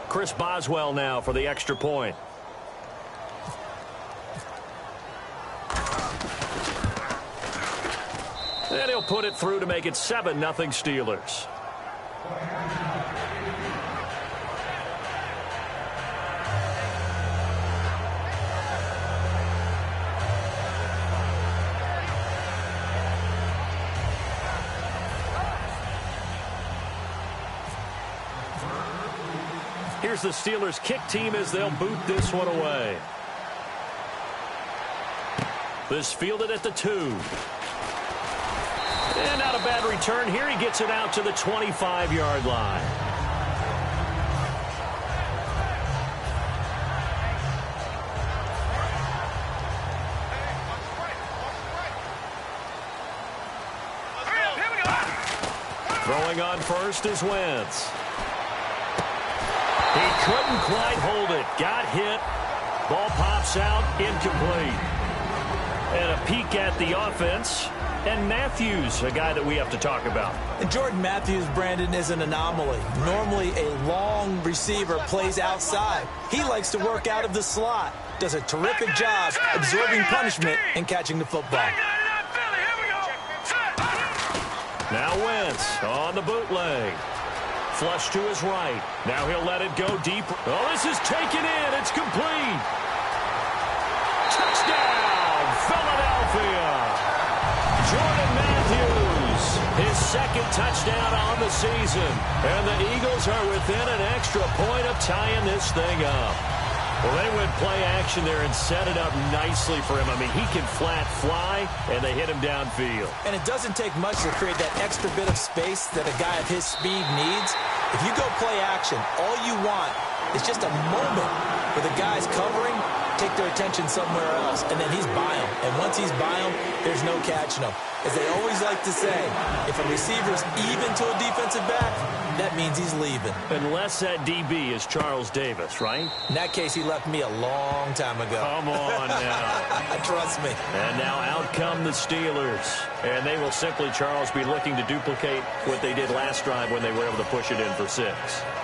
Chris Boswell now for the extra point. And he'll put it through to make it 7-0 Steelers. Here's the Steelers kick team as they'll boot this one away. This fielded at the 2. And not a bad return here. He gets it out to the 25-yard line. Throwing on first is Wentz. He couldn't quite hold it. Got hit. Ball pops out. Incomplete. And a peek at the offense. And Matthews, a guy that we have to talk about. And Jordan Matthews, Brandon, is an anomaly. Normally a long receiver plays outside. He likes to work out of the slot. Does a terrific job absorbing punishment and catching the football. Now Wentz on the bootleg. Flush to his right. Now he'll let it go deep. Oh, this is taken in. It's complete. Touchdown, Philadelphia. Jordan Matthews, his second touchdown on the season. And the Eagles are within an extra point of tying this thing up. Well, they went play action there and set it up nicely for him. I mean, he can flat fly, and they hit him downfield. And it doesn't take much to create that extra bit of space that a guy of his speed needs. If you go play action, all you want is just a moment where the guy's covering, take their attention somewhere else, and then he's by him. And once he's by him, there's no catching him. As they always like to say, if a receiver's even to a defensive back, that means he's leaving. Unless that DB is Charles Davis, right? In that case, he left me a long time ago. Come on now. Trust me. And now out come the Steelers. And they will simply, Charles, be looking to duplicate what they did last drive when they were able to push it in for 6.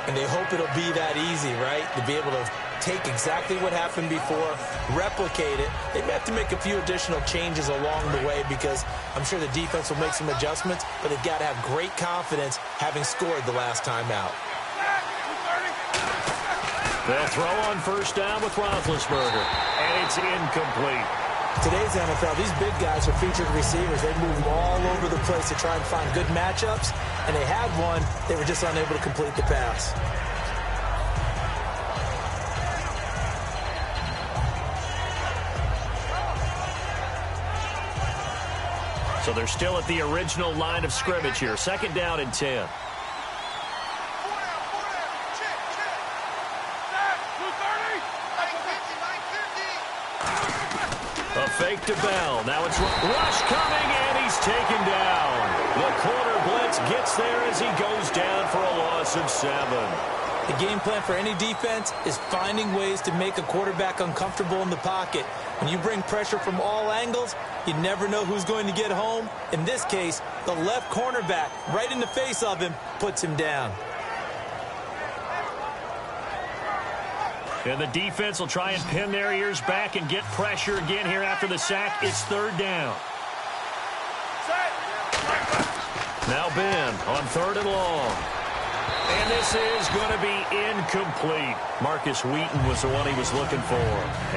And they hope it'll be that easy, right? To be able to take exactly what happened before, replicate it. They may have to make a few additional changes along the way because I'm sure the defense will make some adjustments, but they've got to have great confidence having scored the last time out. They'll throw on first down with Roethlisberger, and it's incomplete. Today's NFL, these big guys are featured receivers. They move all over the place to try and find good matchups, and they had one. They were just unable to complete the pass. So they're still at the original line of scrimmage here. 2nd down and 10. A fake to Bell. Now it's rush coming, and he's taken down. The corner blitz gets there as he goes down for a loss of 7. The game plan for any defense is finding ways to make a quarterback uncomfortable in the pocket. When you bring pressure from all angles, you never know who's going to get home. In this case, the left cornerback, right in the face of him, puts him down. And the defense will try and pin their ears back and get pressure again here after the sack. It's 3rd down. Now Ben on 3rd and long. And this is going to be incomplete. Marcus Wheaton was the one he was looking for.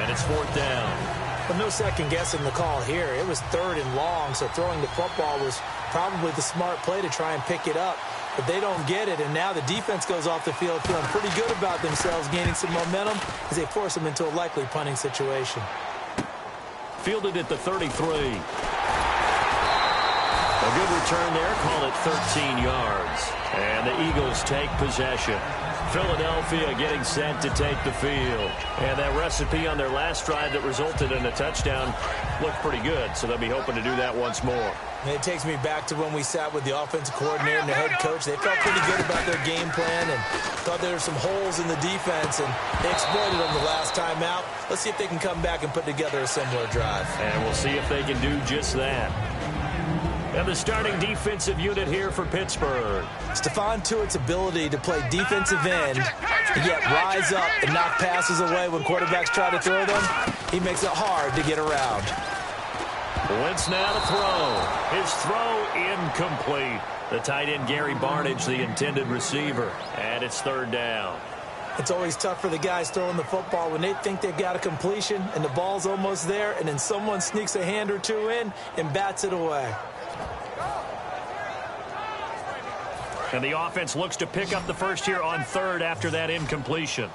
And it's 4th down. But no second guessing the call here. It was 3rd and long, so throwing the football was probably the smart play to try and pick it up. But they don't get it, and now the defense goes off the field feeling pretty good about themselves, gaining some momentum as they force them into a likely punting situation. Fielded at the 33. A good return there. Call it 13 yards. And the Eagles take possession. Philadelphia getting set to take the field. And that recipe on their last drive that resulted in a touchdown looked pretty good, so they'll be hoping to do that once more. And it takes me back to when we sat with the offensive coordinator and the head coach. They felt pretty good about their game plan and thought there were some holes in the defense, and they exploited them the last time out. Let's see if they can come back and put together a similar drive. And we'll see if they can do just that. And the starting defensive unit here for Pittsburgh. Stephon Tuitt's ability to play defensive end and yet rise up and knock passes away when quarterbacks try to throw them, he makes it hard to get around. Wentz now to throw. His throw incomplete. The tight end Gary Barnidge, the intended receiver. And it's third down. It's always tough for the guys throwing the football when they think they've got a completion and the ball's almost there, and then someone sneaks a hand or two in and bats it away. And the offense looks to pick up the first here on third after that incompletion.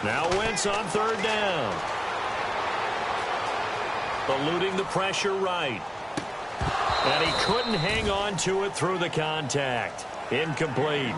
Now Wentz on third down. Eluding the pressure right. And he couldn't hang on to it through the contact. Incomplete.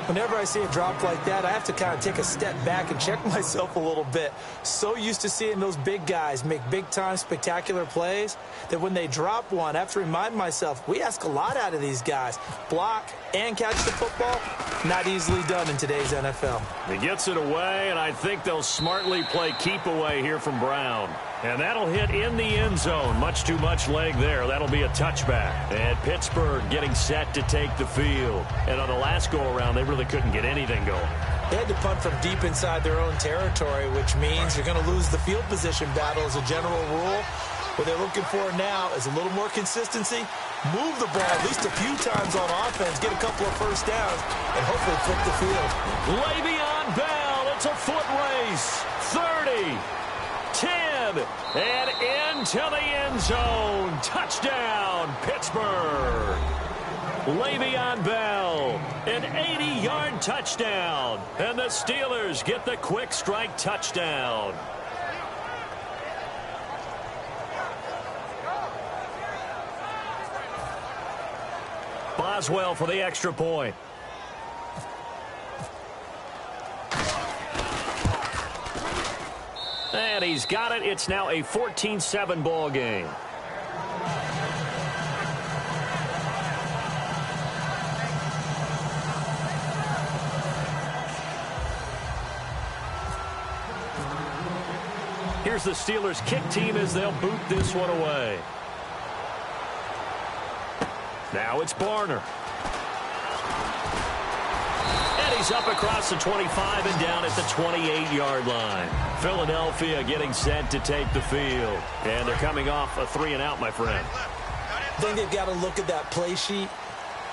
Whenever I see a drop like that, I have to kind of take a step back and check myself a little bit. So used to seeing those big guys make big-time spectacular plays that when they drop one, I have to remind myself, we ask a lot out of these guys. Block and catch the football, not easily done in today's NFL. He gets it away, and I think they'll smartly play keep away here from Brown. And that'll hit in the end zone. Much too much leg there. That'll be a touchback. And Pittsburgh getting set to take the field. And on the last go-around, they really couldn't get anything going. They had to punt from deep inside their own territory, which means you're going to lose the field position battle as a general rule. What they're looking for now is a little more consistency, move the ball at least a few times on offense, get a couple of first downs, and hopefully flip the field. Le'Veon Bell, it's a foot race. 30, 10, and into the end zone. Touchdown, Pittsburgh. Le'Veon Bell, an 80-yard touchdown. And the Steelers get the quick strike touchdown. Boswell for the extra point. And he's got it. It's now a 14-7 ball game. Here's the Steelers kick team as they'll boot this one away. Now it's Barner. And he's up across the 25 and down at the 28-yard line. Philadelphia getting set to take the field. And they're coming off a 3-and-out, my friend. I think they've got to look at that play sheet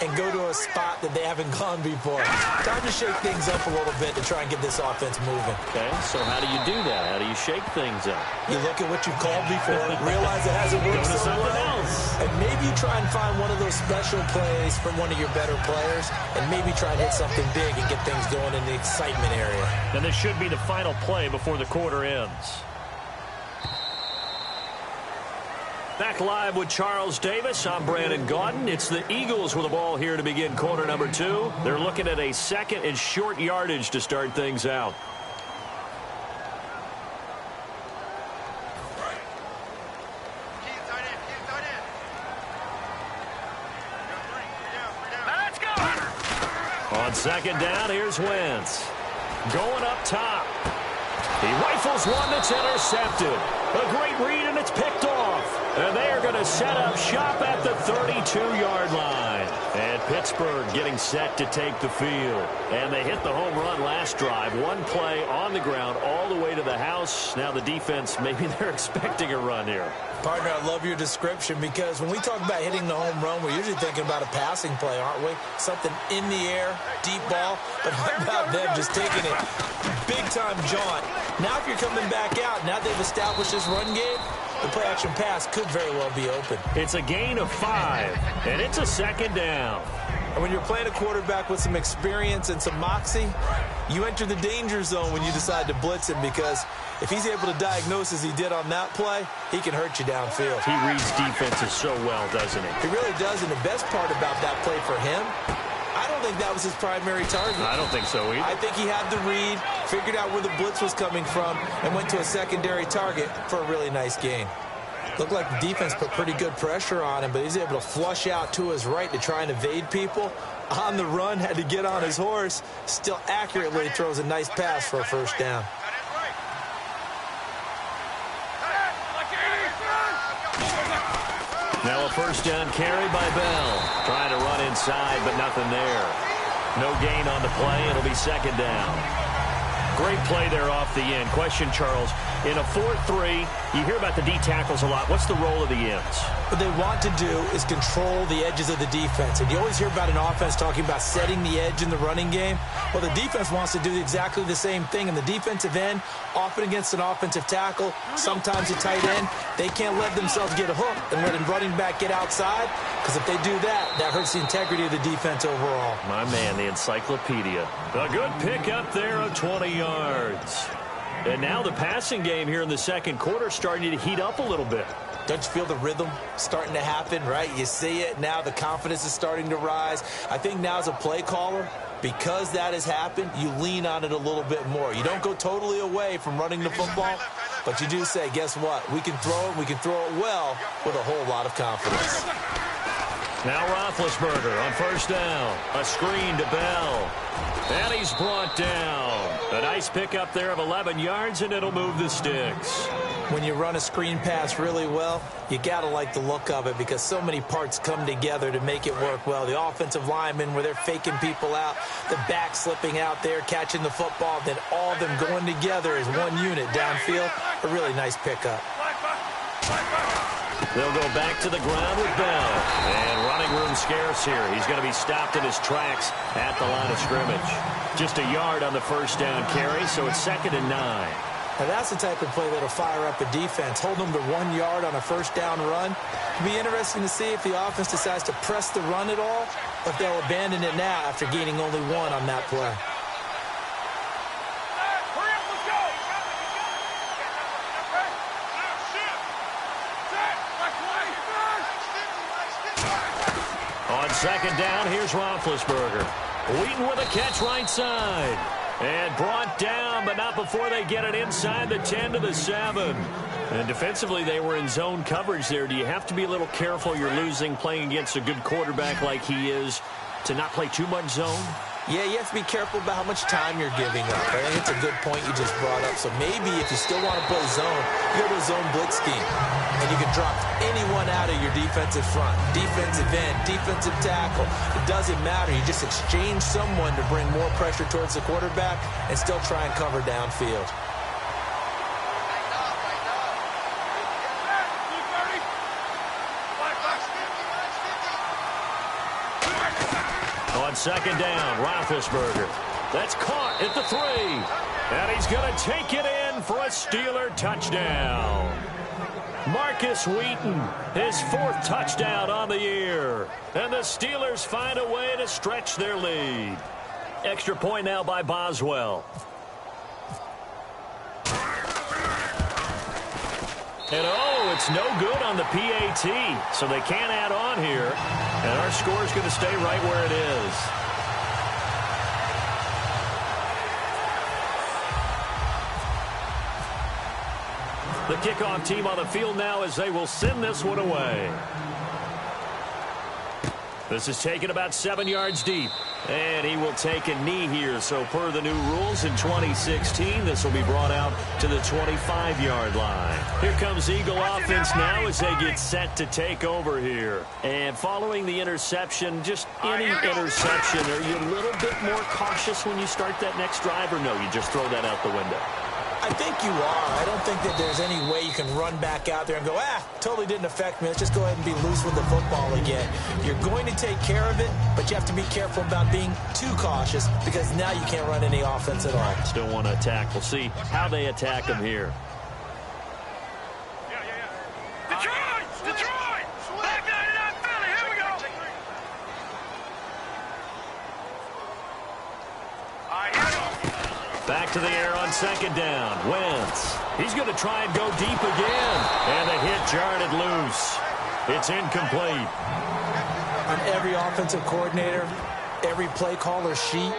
and go to a spot that they haven't gone before. Time to shake things up a little bit to try and get this offense moving. Okay, so how do you do that? How do you shake things up? You look at what you've called before, realize it hasn't worked so well, and maybe you try and find one of those special plays from one of your better players, and maybe try and hit something big and get things going in the excitement area. And this should be the final play before the quarter ends. Back live with Charles Davis. I'm Brandon Gaudin. It's the Eagles with the ball here to begin quarter number 2. They're looking at a second and short yardage to start things out. On second down, here's Wentz. Going up top. He rifles one that's intercepted. A great read, and it's picked off. And they are going to set up shop at the 32-yard line. And Pittsburgh getting set to take the field. And they hit the home run last drive. One play on the ground all the way to the house. Now the defense, maybe they're expecting a run here. Partner, I love your description because when we talk about hitting the home run, we're usually thinking about a passing play, aren't we? Something in the air, deep ball. But how about them just taking it big-time jaunt? Now if you're coming back out, now they've established this run game, the play-action pass could very well be open. It's a gain of 5, and it's a second down. And when you're playing a quarterback with some experience and some moxie, you enter the danger zone when you decide to blitz him, because if he's able to diagnose as he did on that play, he can hurt you downfield. He reads defenses so well, doesn't he? He really does, and the best part about that play for him, I don't think that was his primary target. I don't think so either. I think he had the read, figured out where the blitz was coming from, and went to a secondary target for a really nice gain. Looked like the defense put pretty good pressure on him, but he's able to flush out to his right to try and evade people. On the run, had to get on his horse. Still accurately throws a nice pass for a first down. Now a first down carry by Bell. Trying to run inside, but nothing there. No gain on the play. It'll be second down. Great play there off the end. Question, Charles, in a 4-3, you hear about the D tackles a lot. What's the role of the ends? What they want to do is control the edges of the defense. And you always hear about an offense talking about setting the edge in the running game. Well, the defense wants to do exactly the same thing. And the defensive end, often against an offensive tackle, sometimes a tight end, they can't let themselves get a hook and let a running back get outside. Because if they do that, that hurts the integrity of the defense overall. My man, the encyclopedia. A good pick up there of 20 yards. And now the passing game here in the second quarter starting to heat up a little bit. Don't you feel the rhythm starting to happen, right? You see it now. The confidence is starting to rise. I think now as a play caller, because that has happened, you lean on it a little bit more. You don't go totally away from running the football, but you do say, guess what? We can throw it. We can throw it well with a whole lot of confidence. Now Roethlisberger on first down. A screen to Bell. And he's brought down. A nice pickup there of 11 yards, and it'll move the sticks. When you run a screen pass really well, you got to like the look of it because so many parts come together to make it work well. The offensive linemen, where they're faking people out, the back slipping out there, catching the football, then all of them going together as one unit downfield. A really nice pickup. They'll go back to the ground with Bell. And running room scarce here. He's going to be stopped in his tracks at the line of scrimmage. Just a yard on the first down carry, so it's 2nd and 9. Now that's the type of play that'll fire up a defense. Hold them to 1 yard on a first down run. It'll be interesting to see if the offense decides to press the run at all, or if they'll abandon it now after gaining only 1 on that play. On second down, here's Roethlisberger. Wheaton with a catch right side. And brought down, but not before they get it inside the 10 to the 7. And defensively, they were in zone coverage there. Do you have to be a little careful? You're losing, playing against a good quarterback like he is, to not play too much zone? Yeah, you have to be careful about how much time you're giving up. I think it's a good point you just brought up. So maybe if you still want to play zone, you go to a zone blitz scheme. And you can drop anyone out of your defensive front. Defensive end, defensive tackle. It doesn't matter. You just exchange someone to bring more pressure towards the quarterback and still try and cover downfield. On second down, Roethlisberger. That's caught at the 3. And he's going to take it in for a Steeler touchdown. Marcus Wheaton, his 4th touchdown on the year. And the Steelers find a way to stretch their lead. Extra point now by Boswell. And oh, it's no good on the PAT, so they can't add on here. And our score is going to stay right where it is. The kickoff team on the field now as they will send this one away. This is taken about 7 yards deep. And he will take a knee here. So per the new rules in 2016, this will be brought out to the 25-yard line. Here comes Eagle offense now as they get set to take over here. And following the interception, just any interception, are you a little bit more cautious when you start that next drive, or no, you just throw that out the window? I think you are. I don't think that there's any way you can run back out there and go, totally didn't affect me. Let's just go ahead and be loose with the football again. You're going to take care of it, but you have to be careful about being too cautious because now you can't run any offense at all. Still want to attack. We'll see how they attack him here. Detroit! Back 99 Philly, here we go! All right, here we go. Back to the air on second down. Wentz. He's going to try and go deep again. And the hit jarred it loose. It's incomplete. On every offensive coordinator, every play caller sheet,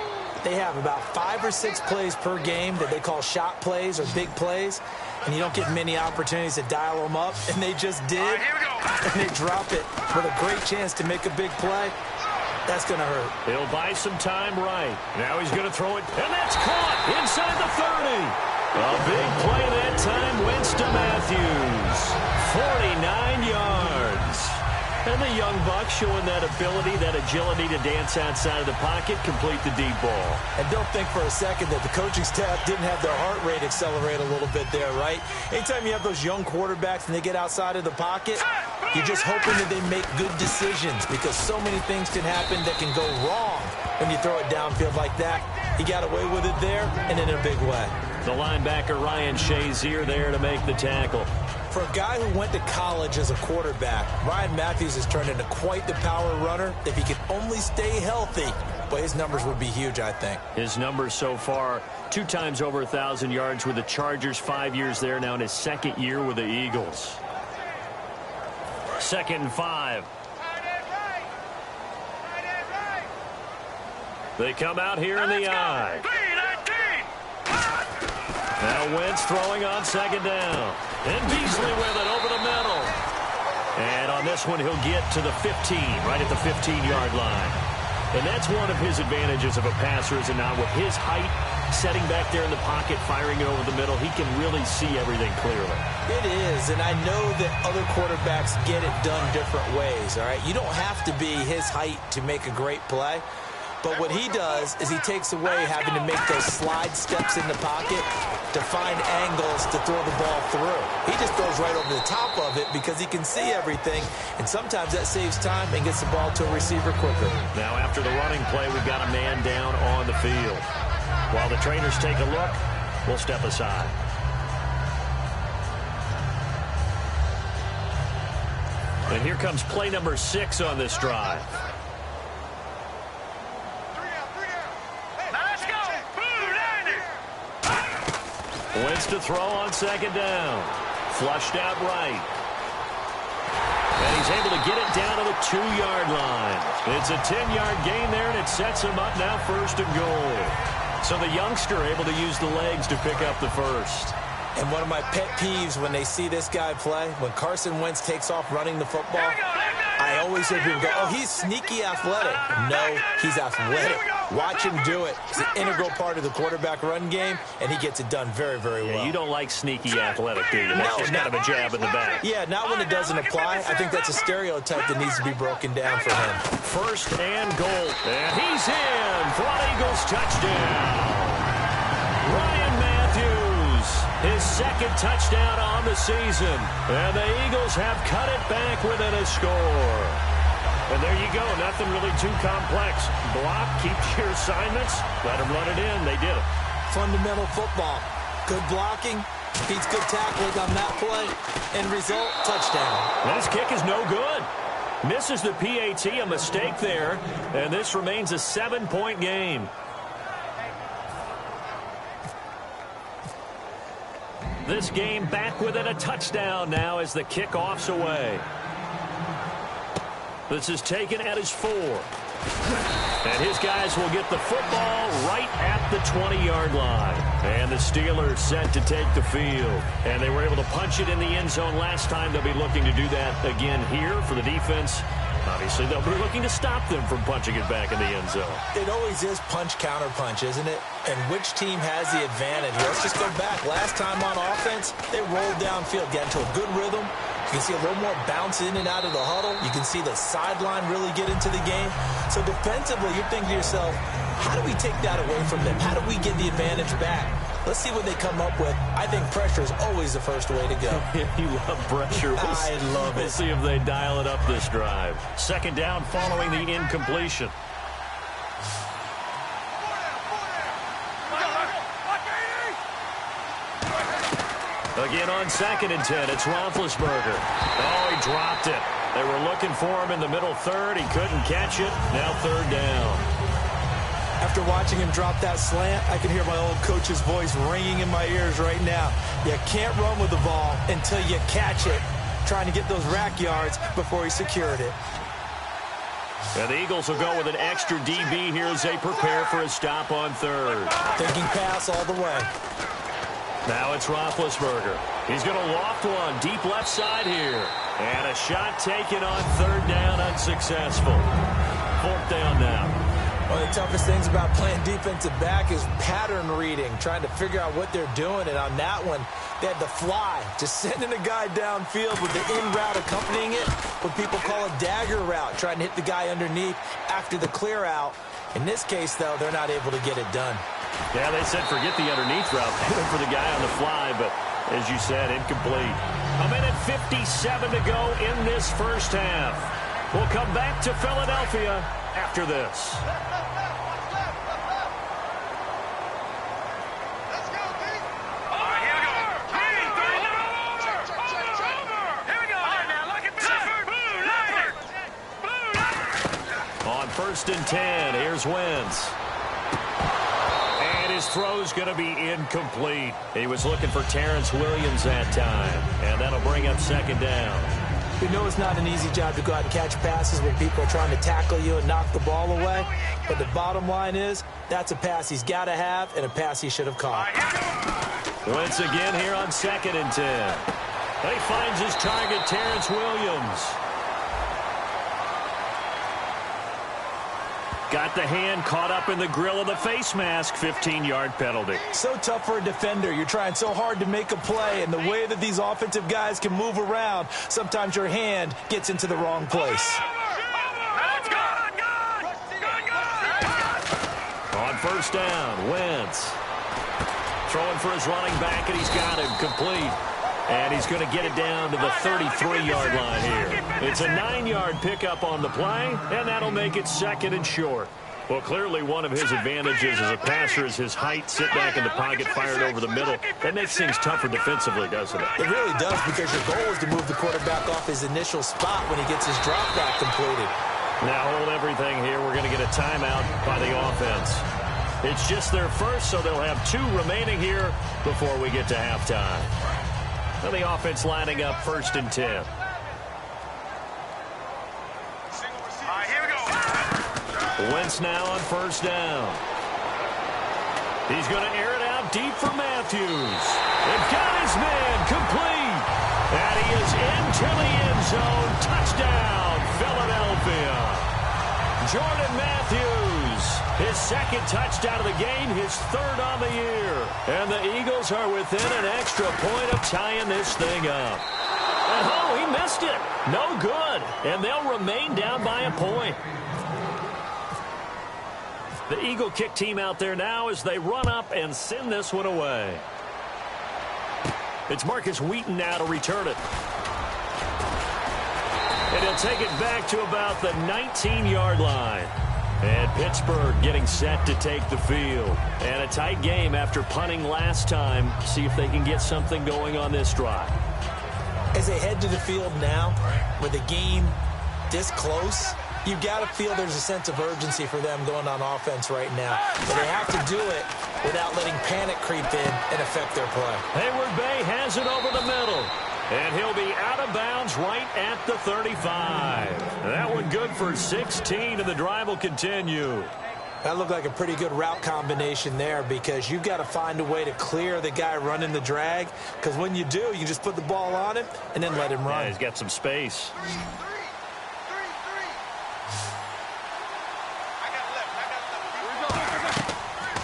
they have about 5 or 6 plays per game that they call shot plays or big plays. And you don't get many opportunities to dial them up. And they just did. All right, here we go. And they drop it with a great chance to make a big play. That's going to hurt. He'll buy some time right. Now he's going to throw it, and that's caught inside the 30. A big play that time, Wentz to Matthews. 49 yards. And the young buck showing that ability, that agility to dance outside of the pocket, complete the deep ball. And don't think for a second that the coaching staff didn't have their heart rate accelerate a little bit there, right? Anytime you have those young quarterbacks and they get outside of the pocket, you're just hoping that they make good decisions because so many things can happen that can go wrong when you throw it downfield like that. He got away with it there and in a big way. The linebacker Ryan Shazier there to make the tackle. For a guy who went to college as a quarterback, Ryan Matthews has turned into quite the power runner. If he could only stay healthy, but his numbers would be huge, I think. His numbers so far, 2 times over 1,000 yards with the Chargers, 5 years there, now in his second year with the Eagles. 2nd and 5. They come out here in the eye. Now Wentz throwing on 2nd down. And Beasley with it over the middle. And on this one, he'll get to the 15, right at the 15-yard line. And that's one of his advantages of a passer, is it not? With his height, setting back there in the pocket, firing it over the middle, he can really see everything clearly. It is, and I know that other quarterbacks get it done different ways, all right? You don't have to be his height to make a great play. But what he does is he takes away having to make those slide steps in the pocket to find angles to throw the ball through. He just throws right over the top of it because he can see everything, and sometimes that saves time and gets the ball to a receiver quicker. Now after the running play, we've got a man down on the field. While the trainers take a look, we'll step aside. And here comes play number 6 on this drive. Wentz to throw on 2nd down. Flushed out right. And he's able to get it down to the 2-yard line. It's a 10-yard gain there, and it sets him up now 1st and goal. So the youngster able to use the legs to pick up the first. And one of my pet peeves when they see this guy play, when Carson Wentz takes off running the football, I always hear people go, oh, he's sneaky athletic. No, he's athletic. Watch him do it. It's an integral part of the quarterback run game, and he gets it done very, very well. You don't like sneaky athletic, do you? That's just kind of a jab in the back. Yeah, not when it doesn't apply. I think that's a stereotype that needs to be broken down for him. 1st and goal. And he's in for an Eagles touchdown. Ryan Matthews, his 2nd touchdown on the season. And the Eagles have cut it back within a score. And there you go, nothing really too complex. Block, keep your assignments, let them run it in. They did it. Fundamental football. Good blocking, beats good tackling on that play. End result, touchdown. And his kick is no good. Misses the PAT, a mistake there. And this remains a 7-point game. This game back within a touchdown now as the kickoff's away. This is taken at his 4. And his guys will get the football right at the 20-yard line. And the Steelers set to take the field. And they were able to punch it in the end zone last time. They'll be looking to do that again here for the defense. Obviously, they'll be looking to stop them from punching it back in the end zone. It always is punch-counter-punch, isn't it? And which team has the advantage? Let's just go back. Last time on offense, they rolled downfield, got into a good rhythm. You can see a little more bounce in and out of the huddle. You can see the sideline really get into the game. So defensively, you're thinking to yourself, how do we take that away from them? How do we get the advantage back? Let's see what they come up with. I think pressure is always the first way to go. You love pressure. I love it. We'll see if they dial it up this drive. 2nd down following the incompletion. Again on 2nd and 10, it's Roethlisberger. Oh, he dropped it. They were looking for him in the middle 3rd. He couldn't catch it. Now 3rd down. After watching him drop that slant, I can hear my old coach's voice ringing in my ears right now. You can't run with the ball until you catch it, trying to get those rack yards before he secured it. And the Eagles will go with an extra DB here as they prepare for a stop on 3rd. Thinking pass all the way. Now it's Roethlisberger. He's going to loft one deep left side here. And a shot taken on 3rd down, unsuccessful. 4th down now. One of the toughest things about playing defensive back is pattern reading, trying to figure out what they're doing. And on that one, they had the fly, just sending a guy downfield with the in route accompanying it, what people call a dagger route, trying to hit the guy underneath after the clear out. In this case, though, they're not able to get it done. Yeah, they said forget the underneath route for the guy on the fly, but as you said, incomplete. A minute 57 to go in this first half. We'll come back to Philadelphia after this. On 1st and 10, here's Wentz. And his throw's going to be incomplete. He was looking for Terrence Williams that time, and that'll bring up 2nd down. We know it's not an easy job to go out and catch passes when people are trying to tackle you and knock the ball away. But the bottom line is, that's a pass he's got to have and a pass he should have caught. Wentz again here on 2nd and 10. He finds his target, Terrence Williams. Got the hand caught up in the grill of the face mask. 15-yard penalty. So tough for a defender. You're trying so hard to make a play, and the way that these offensive guys can move around, sometimes your hand gets into the wrong place. On 1st down, Wentz throwing for his running back, and he's got him complete. And he's going to get it down to the 33-yard line here. It's a 9-yard pickup on the play, and that'll make it 2nd and short. Well, clearly one of his advantages as a passer is his height, sit back in the pocket, fired over the middle. That makes things tougher defensively, doesn't it? It really does, because your goal is to move the quarterback off his initial spot when he gets his drop back completed. Now hold everything here. We're going to get a timeout by the offense. It's just their first, so they'll have 2 remaining here before we get to halftime. Now the offense lining up 1st and 10. Here we go. Wentz now on 1st down. He's going to air it out deep for Matthews. They've got his man complete. And he is into the end zone. Touchdown, Philadelphia. Jordan Matthews, his 2nd touchdown of the game, his 3rd on the year. And the Eagles are within an extra point of tying this thing up. And oh, he missed it. No good. And they'll remain down by a point. The Eagle kick team out there now as they run up and send this one away. It's Marcus Wheaton now to return it. And he'll take it back to about the 19-yard line. And Pittsburgh getting set to take the field. And a tight game after punting last time. See if they can get something going on this drive. As they head to the field now, with the game this close, you've got to feel there's a sense of urgency for them going on offense right now. But they have to do it without letting panic creep in and affect their play. Hayward Bay has it over the middle. And he'll be out of bounds right at the 35. That one good for 16, and the drive will continue. That looked like a pretty good route combination there, because you've got to find a way to clear the guy running the drag, because when you do, you can just put the ball on him and then let him run. Yeah, he's got some space.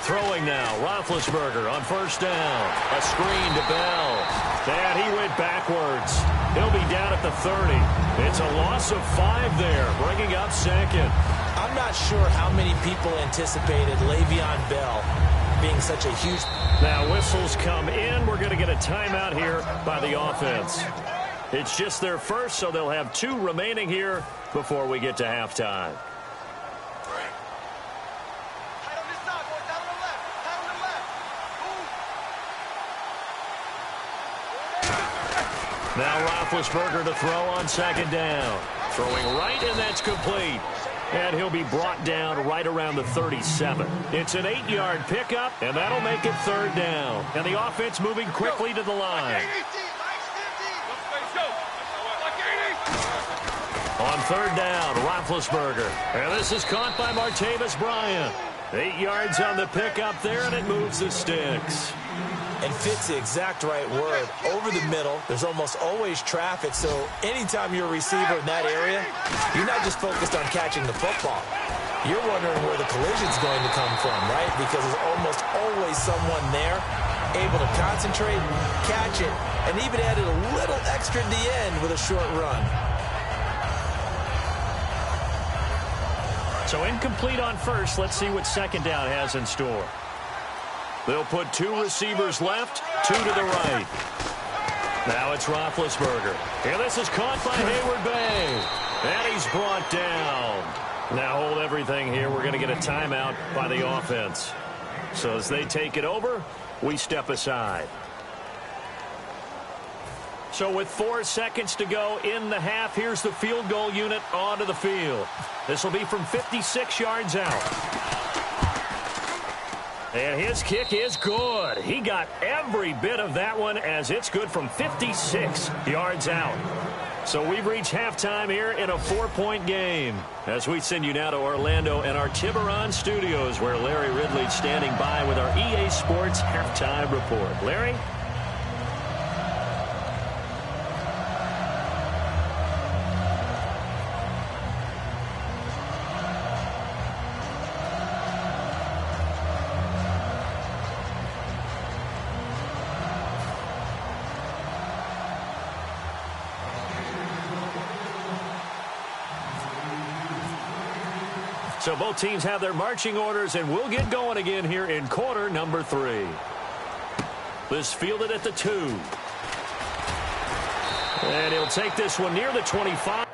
Throwing now, Roethlisberger on 1st down. A screen to Bell. And he went backwards. He'll be down at the 30. It's a loss of 5 there, bringing up 2nd. I'm not sure how many people anticipated Le'Veon Bell being such a huge... Now whistles come in. We're going to get a timeout here by the offense. It's just their first, so they'll have 2 remaining here before we get to halftime. Now Roethlisberger to throw on 2nd down. Throwing right, and that's complete. And he'll be brought down right around the 37. It's an 8-yard pickup, and that'll make it 3rd down. And the offense moving quickly to the line. On 3rd down, Roethlisberger. And this is caught by Martavis Bryant. 8 yards on the pickup there, and it moves the sticks. And fits the exact right word. Over the middle, there's almost always traffic, so anytime you're a receiver in that area, you're not just focused on catching the football. You're wondering where the collision's going to come from, right? Because there's almost always someone there able to concentrate, catch it, and even added a little extra at the end with a short run. So incomplete on first. Let's see what second down has in store. They'll put 2 receivers left, 2 to the right. Now it's Roethlisberger. And this is caught by Hayward Bay. And he's brought down. Now hold everything here. We're going to get a timeout by the offense. So as they take it over, we step aside. So with 4 seconds to go in the half, here's the field goal unit onto the field. This will be from 56 yards out. And his kick is good. He got every bit of that one as it's good from 56 yards out. So we've reached halftime here in a 4-point game. As we send you now to Orlando and our Tiburon studios where Larry Ridley's standing by with our EA Sports halftime report. Larry? So both teams have their marching orders, and we'll get going again here in quarter number 3. This fielded at the 2. And he'll take this one near the 25.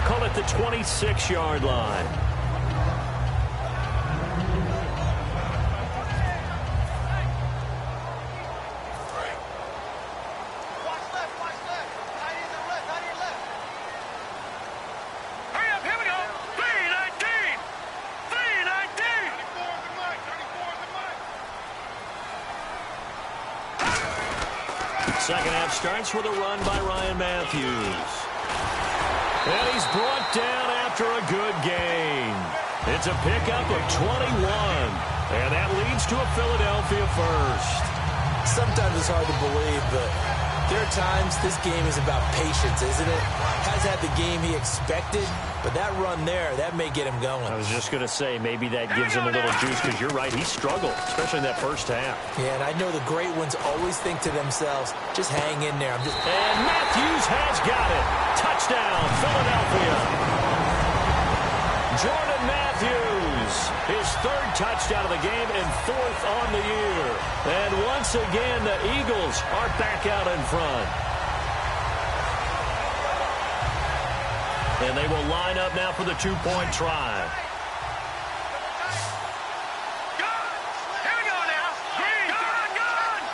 Call it the 26-yard line. Hurry up, here we go. 319. 319. 34 Second half starts with a run by Ryan Matthews. And he's brought down after a good gain. It's a pickup of 21. And that leads to a Philadelphia first. Sometimes it's hard to believe, but there are times this game is about patience, isn't it? Has had the game he expected, but that run there, that may get him going. I was just going to say, maybe that gives him a little juice, because you're right, he struggled, especially in that first half. Yeah, and I know the great ones always think to themselves, just hang in there. And Matthews has got it. Touchdown, Philadelphia. Jordan Matthews, his 3rd touchdown of the game and 4th on the year. And once again, the Eagles are back out in front. And they will line up now for the 2-point try. Here we go now. Green. Gun.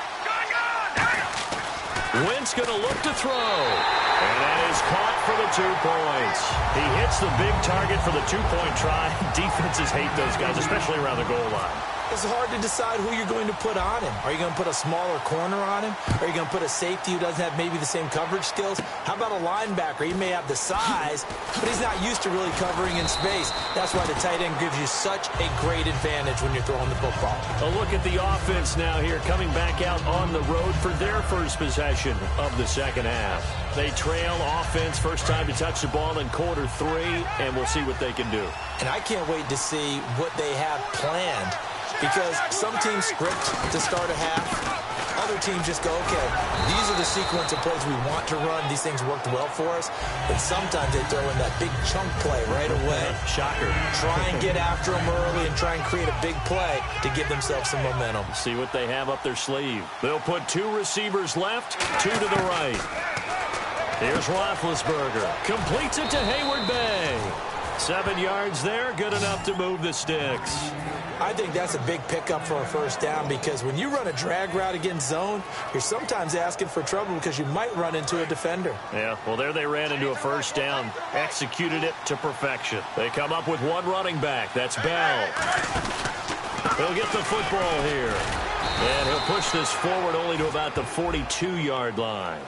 Wentz going to look to throw. And that is caught for the 2 points. He hits the big target for the 2-point try. Defenses hate those guys, especially around the goal line. It's hard to decide who you're going to put on him. Are you going to put a smaller corner on him? Are you going to put a safety who doesn't have maybe the same coverage skills? How about a linebacker? He may have the size, but he's not used to really covering in space. That's why the tight end gives you such a great advantage when you're throwing the football. A look at the offense now here, coming back out on the road for their first possession of the second half. They trail offense, first time to touch the ball in quarter 3, and we'll see what they can do. And I can't wait to see what they have planned, because some teams script to start a half. Other teams just go, okay, these are the sequence of plays we want to run. These things worked well for us. But sometimes they throw in that big chunk play right away. Shocker. Try and get after them early and try and create a big play to give themselves some momentum. See what they have up their sleeve. They'll put 2 receivers left, 2 to the right. Here's Roethlisberger. Completes it to Hayward Bay. 7 yards there, good enough to move the sticks. I think that's a big pickup for a first down because when you run a drag route against zone, you're sometimes asking for trouble because you might run into a defender. Yeah, well, there they ran into a first down, executed it to perfection. They come up with one running back. That's Bell. He'll get the football here. And he'll push this forward only to about the 42-yard line.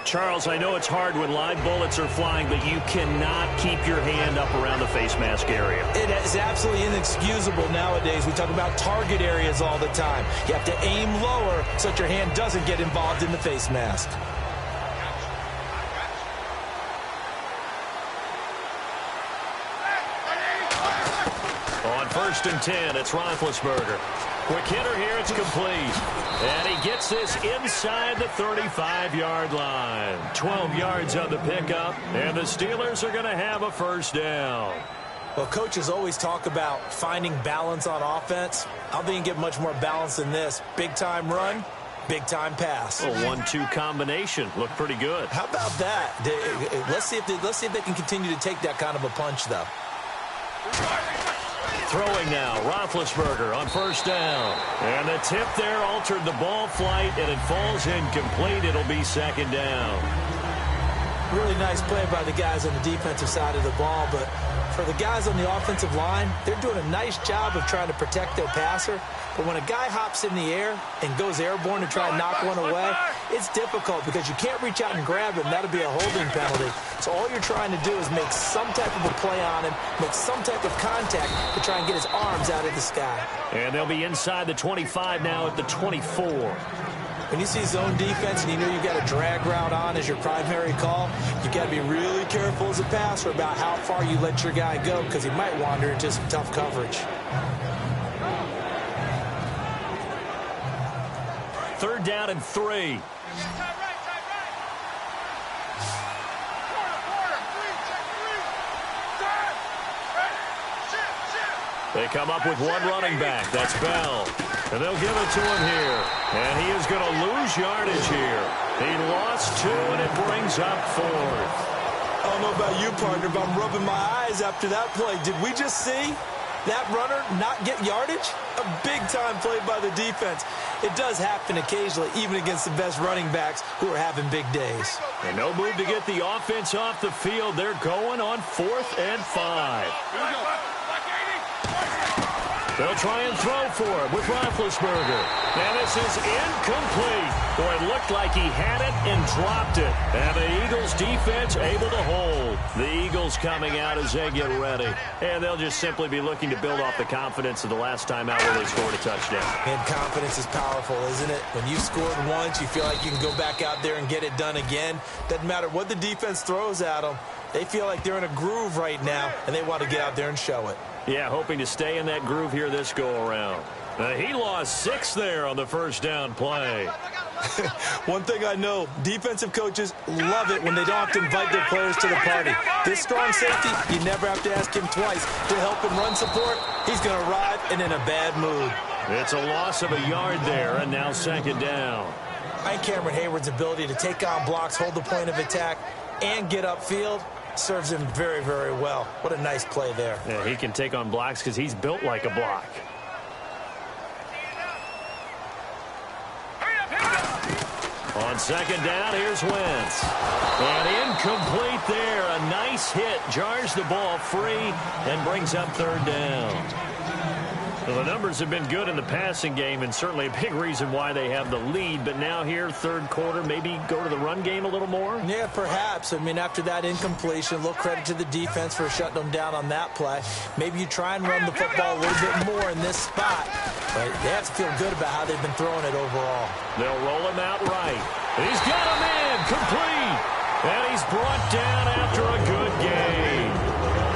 Charles, I know it's hard when live bullets are flying, but you cannot keep your hand up around the face mask area. It is absolutely inexcusable nowadays. We talk about target areas all the time. You have to aim lower so that your hand doesn't get involved in the face mask. On 1st and 10, it's Roethlisberger. Quick hitter here, it's complete. And he gets this inside the 35-yard line. 12 yards on the pickup, and the Steelers are going to have a first down. Well, coaches always talk about finding balance on offense. I don't think you can get much more balance than this. Big-time run, big-time pass. A 1-2 combination. Looked pretty good. How about that? Let's see if they can continue to take that kind of a punch, though. Throwing now, Roethlisberger on 1st down. And the tip there altered the ball flight, and it falls incomplete. It'll be 2nd down. Really nice play by the guys on the defensive side of the ball, but for the guys on the offensive line, they're doing a nice job of trying to protect their passer. But when a guy hops in the air and goes airborne to try and knock one away, it's difficult because you can't reach out and grab him. That'll be a holding penalty. So all you're trying to do is make some type of a play on him, make some type of contact to try and get his arms out of the sky. And they'll be inside the 25 now at the 24. When you see zone defense and you know you've got a drag route on as your primary call, you've got to be really careful as a passer about how far you let your guy go because he might wander into some tough coverage. 3rd down and 3. They come up with one running back. That's Bell. And they'll give it to him here. And he is going to lose yardage here. He lost 2, and it brings up 4th. I don't know about you, partner, but I'm rubbing my eyes after that play. Did we just see that runner not get yardage? A big-time play by the defense. It does happen occasionally, even against the best running backs who are having big days. And no move to get the offense off the field. They're going on 4th and 5. They'll try and throw for it with Roethlisberger. And this is incomplete. Boy, it looked like he had it and dropped it. And the Eagles defense able to hold. The Eagles coming out as they get ready. And they'll just simply be looking to build off the confidence of the last time out where they scored a touchdown. And confidence is powerful, isn't it? When you've scored once, you feel like you can go back out there and get it done again. Doesn't matter what the defense throws at them. They feel like they're in a groove right now, and they want to get out there and show it. Yeah, hoping to stay in that groove here this go-around. He lost 6 there on the 1st down play. One thing I know, defensive coaches love it when they don't have to invite their players to the party. This strong safety, you never have to ask him twice to help him run support. He's going to arrive and in a bad mood. It's a loss of a yard there, and now 2nd down. I think Cameron Hayward's ability to take on blocks, hold the point of attack, and get upfield serves him very, very well. What a nice play there. Yeah, he can take on blocks because he's built like a block. On 2nd down, here's Wentz. And incomplete there. A nice hit. Jars the ball free and brings up 3rd down. Well, the numbers have been good in the passing game and certainly a big reason why they have the lead. But now here, 3rd quarter, maybe go to the run game a little more? Yeah, perhaps. I mean, after that incompletion, a little credit to the defense for shutting them down on that play. Maybe you try and run the football a little bit more in this spot. But they have to feel good about how they've been throwing it overall. They'll roll him out right. He's got him in, complete. And he's brought down after a good game.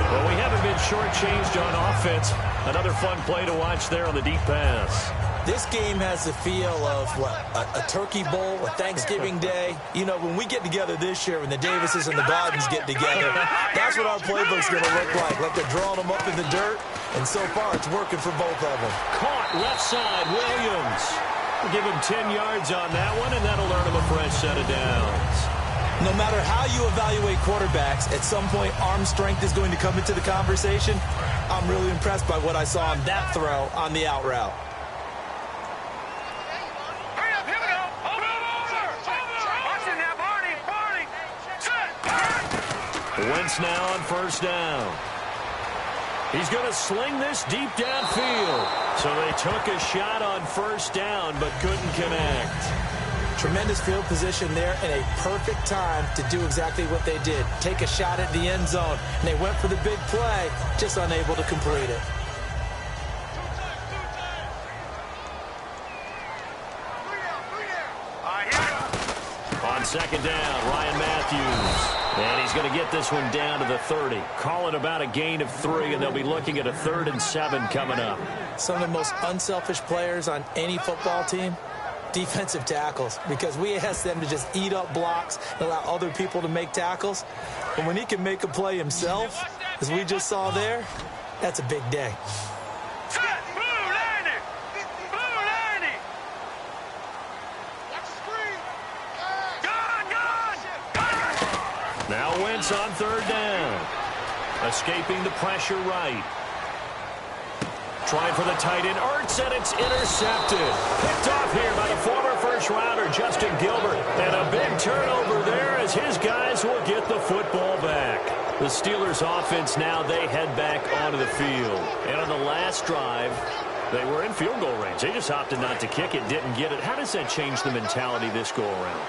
Well, we haven't been shortchanged on offense. Another fun play to watch there on the deep pass. This game has the feel of, what, a turkey bowl, a Thanksgiving day. You know, when we get together this year, when the Davises and the Gardens get together, that's what our playbook's going to look like they're drawing them up in the dirt, and so far it's working for both of them. Caught left side, Williams. We'll give him 10 yards on that one, and that'll earn him a fresh set of downs. No matter how you evaluate quarterbacks, at some point arm strength is going to come into the conversation. I'm really impressed by what I saw on that throw on the out route. Hurry up, here we go. Watching now, Barney. Set. Wentz now on first down. He's going to sling this deep downfield. So they took a shot on first down but couldn't connect. Tremendous field position there and a perfect time to do exactly what they did. Take a shot at the end zone. And they went for the big play, just unable to complete it. On second down, Ryan Matthews. And he's going to get this one down to the 30. Call it about a gain of 3, and they'll be looking at a 3rd and 7 coming up. Some of the most unselfish players on any football team, defensive tackles, because we ask them to just eat up blocks and allow other people to make tackles. But when he can make a play himself, as we just saw there, that's a big day. Set. Blue landing. Gone. Now Wentz on third down. Escaping the pressure right. Trying for the tight end, Ertz, and it's intercepted. Picked off here by the former first-rounder, Justin Gilbert. And a big turnover there as his guys will get the football back. The Steelers offense now, they head back onto the field. And on the last drive, they were in field goal range. They just opted not to kick it, didn't get it. How does that change the mentality this go-around?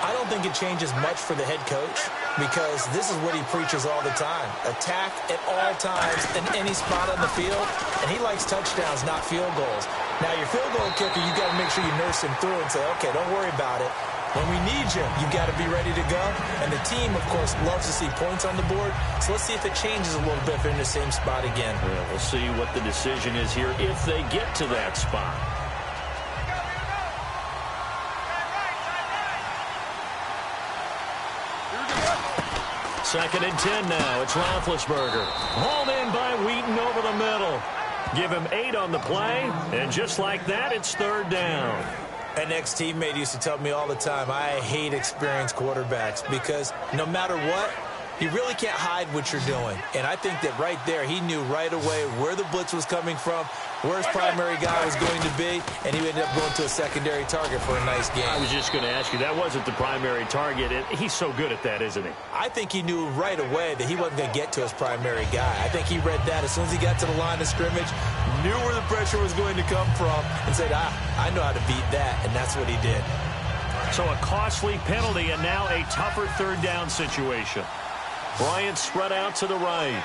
I don't think it changes much for the head coach because this is what he preaches all the time. Attack at all times in any spot on the field, and he likes touchdowns, not field goals. Now, your field goal kicker, you got to make sure you nurse him through and say, okay, don't worry about it. When we need you, you got to be ready to go. And the team, of course, loves to see points on the board. So let's see if it changes a little bit if they're in the same spot again. Yeah, we'll see what the decision is here if they get to that spot. Second and 10 now. It's Roethlisberger. Hauled in by Wheaton over the middle. Give him 8 on the play, and just like that, it's third down. An ex-teammate used to tell me all the time, I hate experienced quarterbacks because no matter what, you really can't hide what you're doing. And I think that right there, he knew right away where the blitz was coming from, where his primary guy was going to be, and he ended up going to a secondary target for a nice game. I was just going to ask you, that wasn't the primary target. He's so good at that, isn't he? I think he knew right away that he wasn't going to get to his primary guy. I think he read that as soon as he got to the line of scrimmage, knew where the pressure was going to come from, and said, I know how to beat that, and that's what he did. So a costly penalty and now a tougher third down situation. Bryant spread out to the right.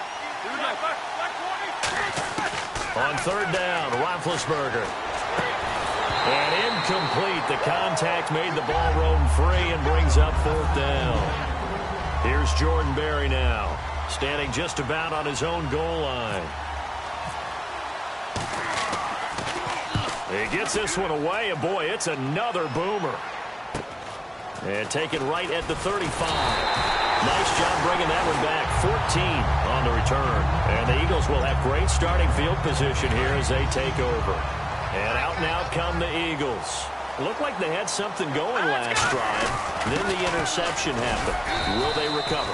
On third down, Roethlisberger. And incomplete. The contact made the ball roam free and brings up fourth down. Here's Jordan Berry now, standing just about on his own goal line. He gets this one away, and boy, it's another boomer. And taken right at the 35. Nice job bringing that one back. 14 on the return. And the Eagles will have great starting field position here as they take over. And out come the Eagles. Looked like they had something going last drive. Then the interception happened. Will they recover?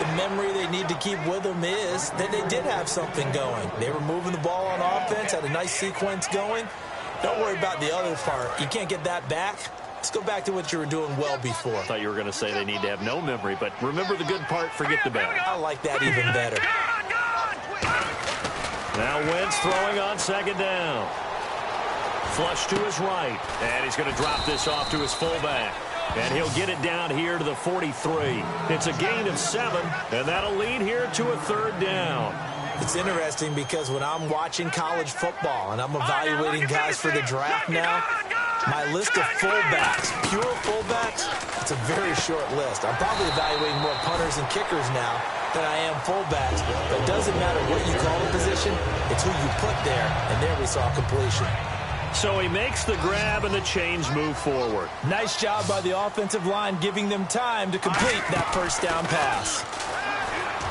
The memory they need to keep with them is that they did have something going. They were moving the ball on offense, had a nice sequence going. Don't worry about the other part. You can't get that back. Let's go back to what you were doing well before. I thought you were going to say they need to have no memory, but remember the good part, forget the bad. I like that even better. Now Wentz throwing on second down. Flush to his right, and he's going to drop this off to his fullback. And he'll get it down here to the 43. It's a gain of 7, and that'll lead here to a third down. It's interesting because when I'm watching college football and I'm evaluating guys for the draft now, my list of fullbacks, pure fullbacks, it's a very short list. I'm probably evaluating more punters and kickers now than I am fullbacks. But it doesn't matter what you call the position, it's who you put there, and there we saw completion. So he makes the grab and the chains move forward. Nice job by the offensive line giving them time to complete that first down pass.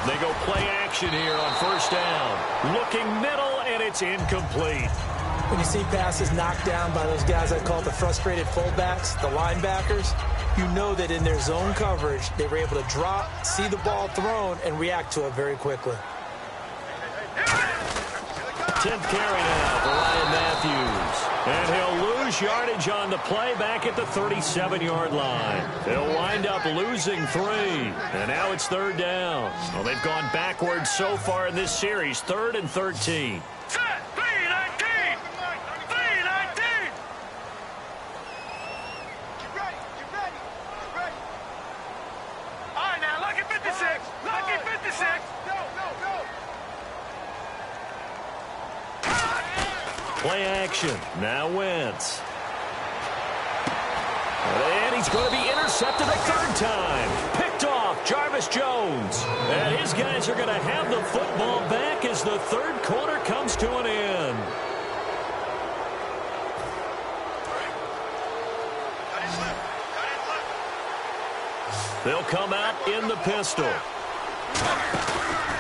They go play action here on first down. Looking middle, and it's incomplete. When you see passes knocked down by those guys I call the frustrated fullbacks, the linebackers, you know that in their zone coverage, they were able to drop, see the ball thrown, and react to it very quickly. 10th carry now for Ryan Matthews. And he'll lose yardage on the play back at the 37-yard line. They'll wind up losing 3. And now it's 3rd down. Well, they've gone backwards so far in this series. 3rd and 13. Set. 3-19. 3-19. Get ready. Get ready. Get ready. All right, now, look at 56. Look at 56. Play action. Now Wentz. And he's going to be intercepted a 3rd time. Picked off Jarvis Jones. And his guys are going to have the football back as the 3rd quarter comes to an end. They'll come out in the pistol.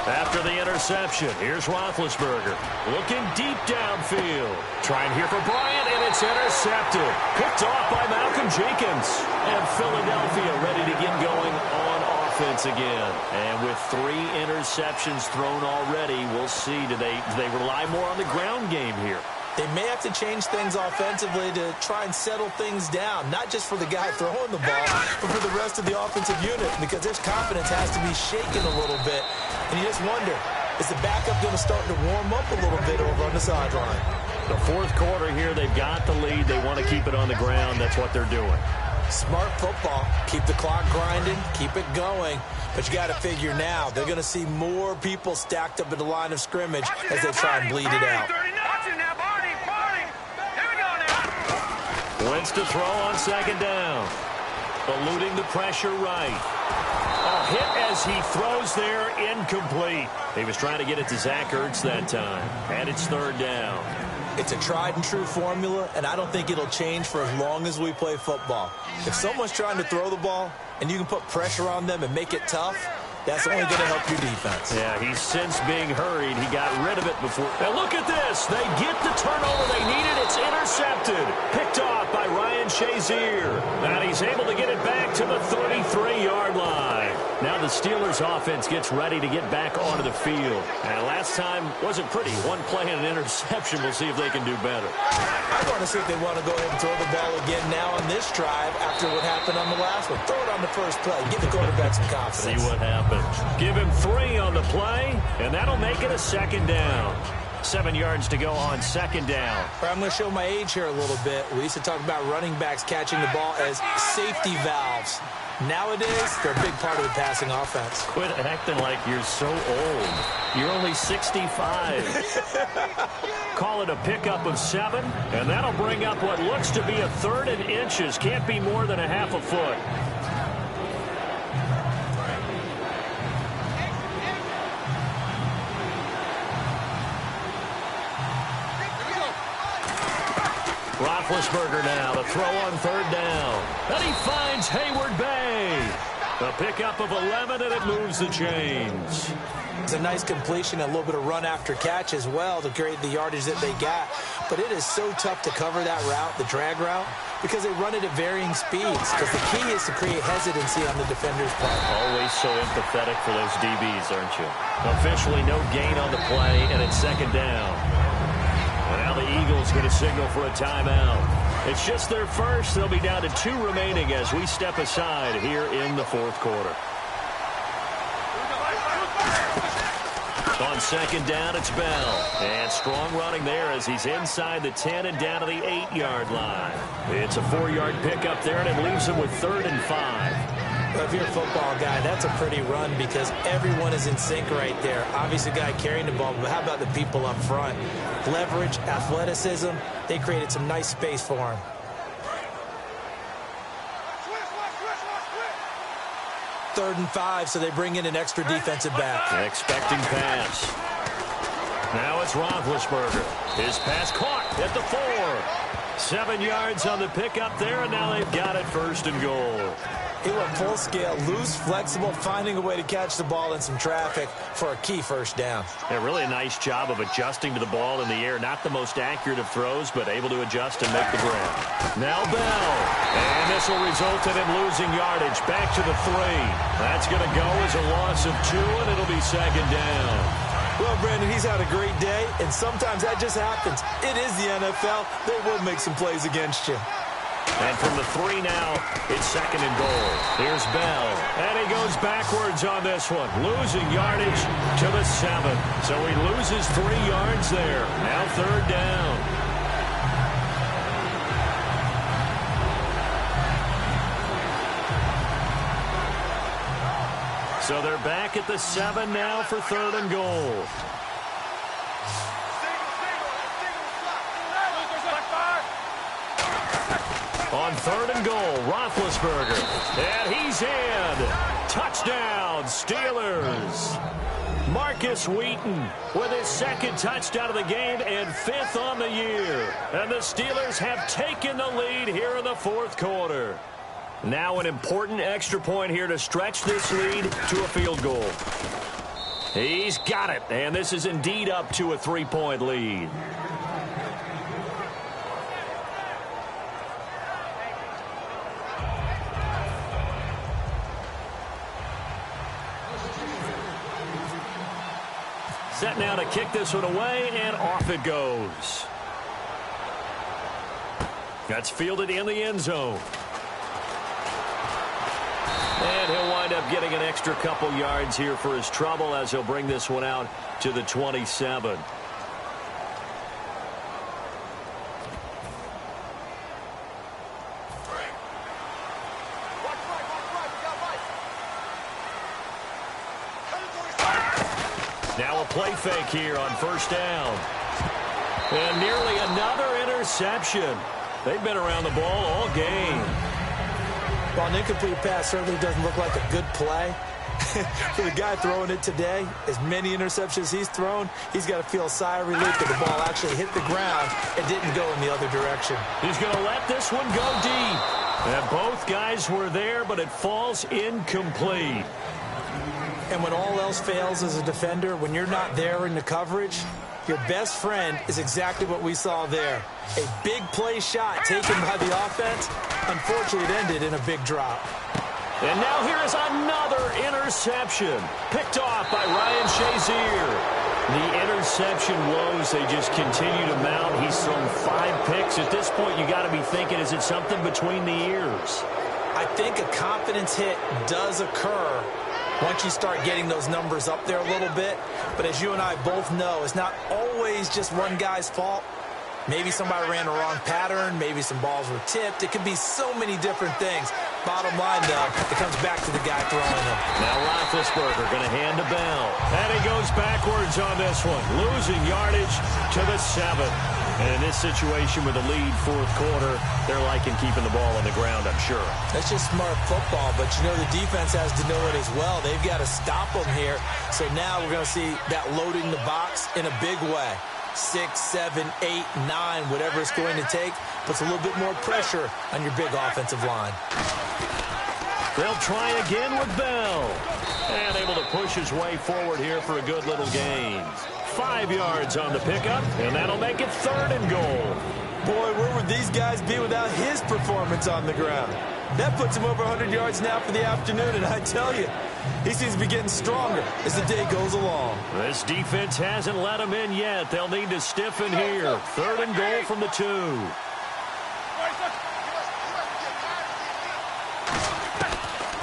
After the interception, here's Roethlisberger. Looking deep downfield. Trying here for Bryant, and it's intercepted. Picked off by Malcolm Jenkins. And Philadelphia ready to get going on offense again. And with 3 interceptions thrown already, we'll see. Do they rely more on the ground game here? They may have to change things offensively to try and settle things down, not just for the guy throwing the ball, but for the rest of the offensive unit, because their confidence has to be shaken a little bit. And you just wonder, is the backup going to start to warm up a little bit over on the sideline? The 4th quarter here, they've got the lead. They want to keep it on the ground. That's what they're doing. Smart football. Keep the clock grinding, keep it going. But you got to figure now, they're going to see more people stacked up at the line of scrimmage as they try and bleed it out. Wentz to throw on 2nd down. Eluding the pressure right. A hit as he throws there, incomplete. He was trying to get it to Zach Ertz that time. And it's 3rd down. It's a tried and true formula, and I don't think it'll change for as long as we play football. If someone's trying to throw the ball and you can put pressure on them and make it tough, that's only going to help your defense. Yeah, he's since being hurried. He got rid of it before. Now look at this. They get the turnover they needed. It's intercepted. Picked off by Ryan Shazier. And he's able to get it back to the 33-yard line. Now the Steelers offense gets ready to get back onto the field. And last time wasn't pretty. 1 play and an interception. We'll see if they can do better. I want to see if they want to go ahead and throw the ball again now on this drive after what happened on the last one. Throw it on the first play. Give the quarterback some confidence. See what happens. Give him 3 on the play, and that'll make it a 2nd down. 7 yards to go on 2nd down. I'm going to show my age here a little bit. We used to talk about running backs catching the ball as safety valves. Nowadays, they're a big part of the passing offense. Quit acting like you're so old. You're only 65. Call it a pickup of 7, and that'll bring up what looks to be a 3rd and inches. Can't be more than a half a foot. Roethlisberger now to throw on 3rd down. And he finds Hayward Bay. A pickup of 11, and it moves the chains. It's a nice completion, a little bit of run after catch as well to create the yardage that they got. But it is so tough to cover that route, the drag route, because they run it at varying speeds. Because the key is to create hesitancy on the defender's part. Always so empathetic for those DBs, aren't you? Officially no gain on the play, and it's 2nd down. And now the Eagles get a signal for a timeout. It's just their first. They'll be down to 2 remaining as we step aside here in the 4th quarter. On 2nd down, it's Bell. And strong running there as he's inside the 10 and down to the 8-yard line. It's a 4-yard pickup there, and it leaves him with 3rd and 5. Well, if you're a football guy, that's a pretty run because everyone is in sync right there. Obviously, the guy carrying the ball, but how about the people up front? Leverage, athleticism, they created some nice space for him. Third and 5, so they bring in an extra defensive back. Expecting pass. Now it's Roethlisberger. His pass caught at the 4. 7 yards on the pickup there, and now they've got it 1st and goal. He went full scale, loose, flexible, finding a way to catch the ball in some traffic for a key 1st down. Yeah, really a nice job of adjusting to the ball in the air. Not the most accurate of throws, but able to adjust and make the grab. Now Bell. And this will result in him losing yardage. Back to the 3. That's going to go as a loss of 2, and it'll be 2nd down. Well, Brandon, he's had a great day, and sometimes that just happens. It is the NFL. They will make some plays against you. And from the 3 now, it's 2nd and goal. Here's Bell. And he goes backwards on this one. Losing yardage to the 7. So he loses 3 yards there. Now 3rd down. So they're back at the 7 now for 3rd and goal. On 3rd and goal, Roethlisberger. And he's in. Touchdown, Steelers. Marcus Wheaton with his 2nd touchdown of the game and 5th on the year. And the Steelers have taken the lead here in the 4th quarter. Now an important extra point here to stretch this lead to a field goal. He's got it, and this is indeed up to a 3-point lead. Set now to kick this one away, and off it goes. That's fielded in the end zone. And he'll wind up getting an extra couple yards here for his trouble as he'll bring this one out to the 27. Now a play fake here on 1st down. And nearly another interception. They've been around the ball all game. Well, an incomplete pass certainly doesn't look like a good play. For the guy throwing it today, as many interceptions he's thrown, he's got to feel a sigh of relief that the ball actually hit the ground and didn't go in the other direction. He's going to let this one go deep. And both guys were there, but it falls incomplete. And when all else fails as a defender, when you're not there in the coverage, your best friend is exactly what we saw there. A big play shot taken by the offense. Unfortunately, it ended in a big drop. And now here is another interception. Picked off by Ryan Shazier. The interception woes, they just continue to mount. He's thrown 5 picks. At this point, you got to be thinking, is it something between the ears? I think a confidence hit does occur once you start getting those numbers up there a little bit. But as you and I both know, it's not always just one guy's fault. Maybe somebody ran the wrong pattern. Maybe some balls were tipped. It could be so many different things. Bottom line, though, it comes back to the guy throwing them. Now Roethlisberger going to hand to Bell. And he goes backwards on this one. Losing yardage to the 7. And in this situation with the lead 4th quarter, they're liking keeping the ball on the ground, I'm sure. That's just smart football, but you know the defense has to know it as well. They've got to stop them here. So now we're going to see that loading the box in a big way. 6, 7, 8, 9, whatever it's going to take, puts a little bit more pressure on your big offensive line. They'll try again with Bell. And able to push his way forward here for a good little gain. 5 yards on the pickup, and that'll make it 3rd and goal. Boy, where would these guys be without his performance on the ground? That puts him over 100 yards now for the afternoon, and I tell you, he seems to be getting stronger as the day goes along. This defense hasn't let him in yet. They'll need to stiffen here. 3rd and goal from the 2.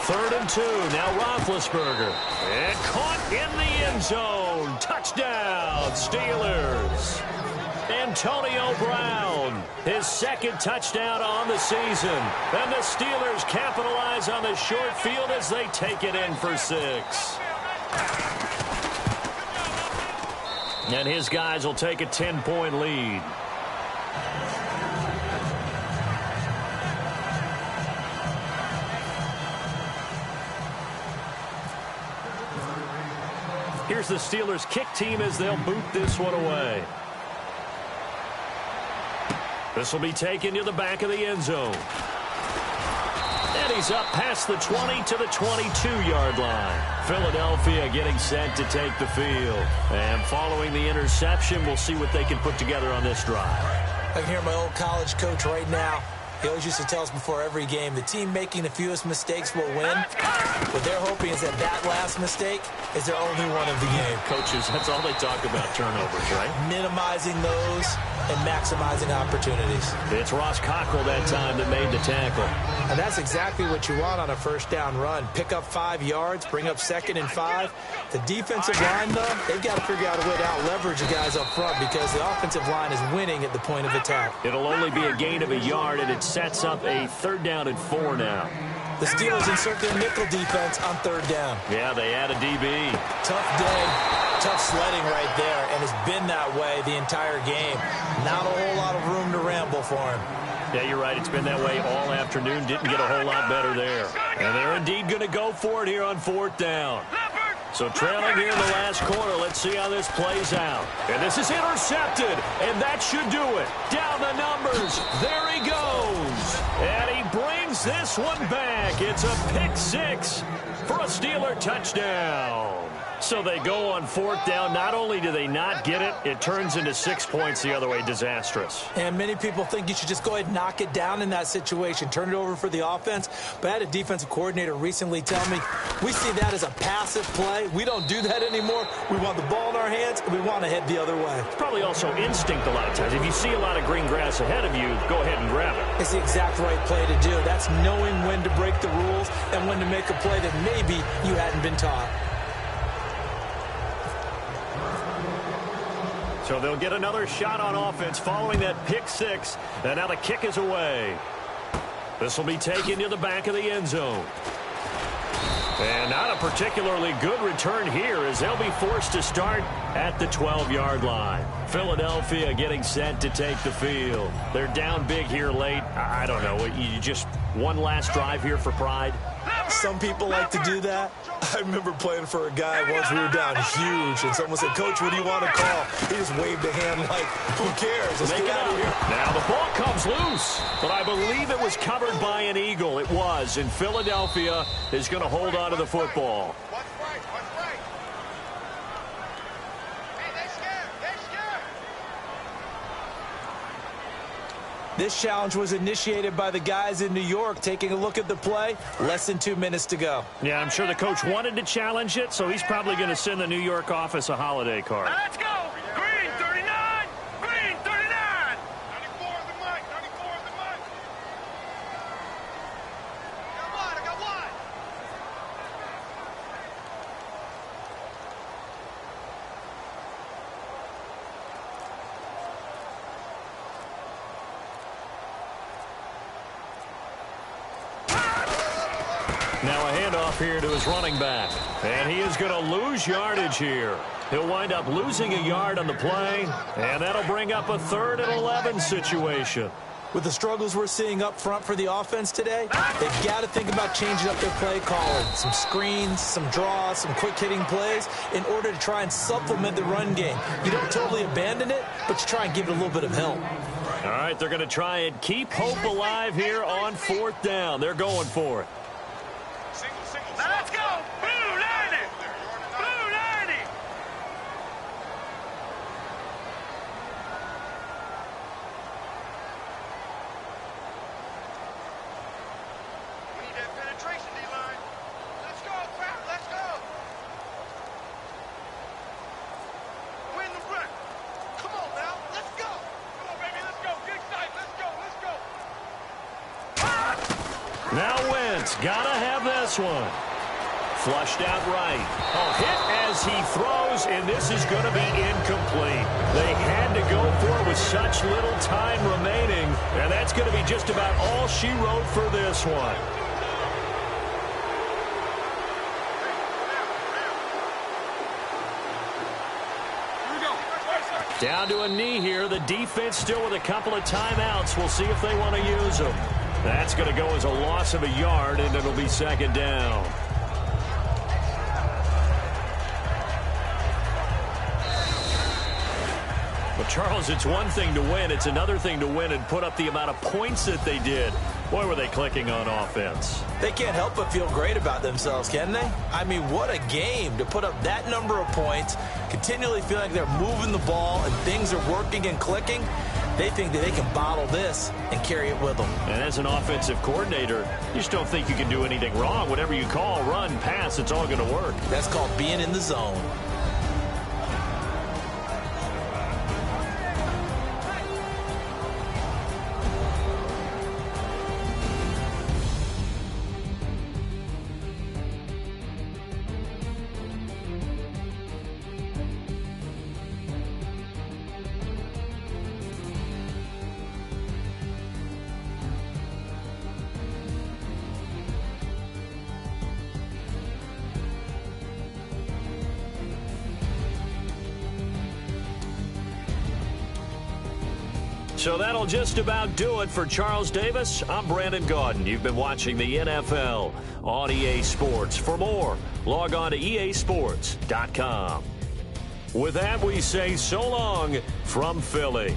3rd and 2. Now Roethlisberger. And caught in the end zone. Touchdown, Steelers. Antonio Brown, his 2nd touchdown on the season. And the Steelers capitalize on the short field as they take it in for 6. And his guys will take a 10-point lead. Here's the Steelers kick team as they'll boot this one away. This will be taken to the back of the end zone. And he's up past the 20 to the 22-yard line. Philadelphia getting set to take the field. And following the interception, we'll see what they can put together on this drive. I can hear my old college coach right now. He always used to tell us before every game, the team making the fewest mistakes will win. What they're hoping is that that last mistake is their only one of the game. Coaches, that's all they talk about, turnovers, right? Minimizing those and maximizing opportunities. It's Ross Cockrell that time that made the tackle. And that's exactly what you want on a first down run. Pick up 5 yards, bring up 2nd and 5. The defensive line, though, they've got to figure out a way to out-leverage the guys up front because the offensive line is winning at the point of attack. It'll only be a gain of a yard, and it sets up a 3rd down and 4 now. The Steelers insert their nickel defense on 3rd down. Yeah, they add a DB. Tough day, tough sledding right there, and it's been that way the entire game. Not a whole lot of room to ramble for him. Yeah, you're right. It's been that way all afternoon. Didn't get a whole lot better there. And they're indeed going to go for it here on 4th down. So trailing here in the last quarter. Let's see how this plays out. And this is intercepted, and that should do it. Down the numbers. There he goes. And he brings this one back. It's a pick 6 for a Steeler touchdown. So they go on 4th down. Not only do they not get it, it turns into 6 points the other way. Disastrous. And many people think you should just go ahead and knock it down in that situation. Turn it over for the offense. But I had a defensive coordinator recently tell me, we see that as a passive play. We don't do that anymore. We want the ball in our hands, and we want to head the other way. It's probably also instinct a lot of times. If you see a lot of green grass ahead of you, go ahead and grab it. It's the exact right play to do. That's knowing when to break the rules and when to make a play that maybe you hadn't been taught. So they'll get another shot on offense following that pick 6. And now the kick is away. This will be taken to the back of the end zone. And not a particularly good return here as they'll be forced to start at the 12-yard line. Philadelphia getting set to take the field. They're down big here late. I don't know. You just one last drive here for pride? Some people like to do that. I remember playing for a guy once we were down huge, and someone said, Coach, what do you want to call? He just waved a hand like, who cares? Let's get out of here. Now the ball comes loose, but I believe it was covered by an Eagle. It was, and Philadelphia is going to hold on to the football. What's right? What's right? Hey, they're scared. They're scared. This challenge was initiated by the guys in New York. Taking a look at the play, less than 2 minutes to go. Yeah, I'm sure the coach wanted to challenge it, so he's probably going to send the New York office a holiday card. Let's go. Green 39. Green 39. 94 is the mic. 94 is the mic. I got one. Now a handoff here to his running back. And he is going to lose yardage here. He'll wind up losing a yard on the play. And that'll bring up a 3rd and 11 situation. With the struggles we're seeing up front for the offense today, they've got to think about changing up their play calling. Some screens, some draws, some quick-hitting plays in order to try and supplement the run game. You don't totally abandon it, but you try and give it a little bit of help. All right, they're going to try and keep hope alive here on 4th down. They're going for it. Let's go. Blue 90. Blue 90. We need that penetration, D-line. Let's go, crap. Let's go. Win the run. Come on now. Let's go. Come on, baby. Let's go. Get excited. Let's go. Let's go. Now Wentz, gotta have this one. Flushed out right. Oh, hit as he throws, and this is going to be incomplete. They had to go for it with such little time remaining, and that's going to be just about all she wrote for this one. Down to a knee here. The defense still with a couple of timeouts. We'll see if they want to use them. That's going to go as a loss of a yard, and it'll be 2nd down. Well, Charles, it's one thing to win. It's another thing to win and put up the amount of points that they did. Boy, were they clicking on offense. They can't help but feel great about themselves, can they? I mean, what a game to put up that number of points, continually feel like they're moving the ball and things are working and clicking. They think that they can bottle this and carry it with them. And as an offensive coordinator, you just don't think you can do anything wrong. Whatever you call, run, pass, it's all going to work. That's called being in the zone. So that'll just about do it for Charles Davis. I'm Brandon Gaudin. You've been watching the NFL on EA Sports. For more, log on to easports.com. With that, we say so long from Philly.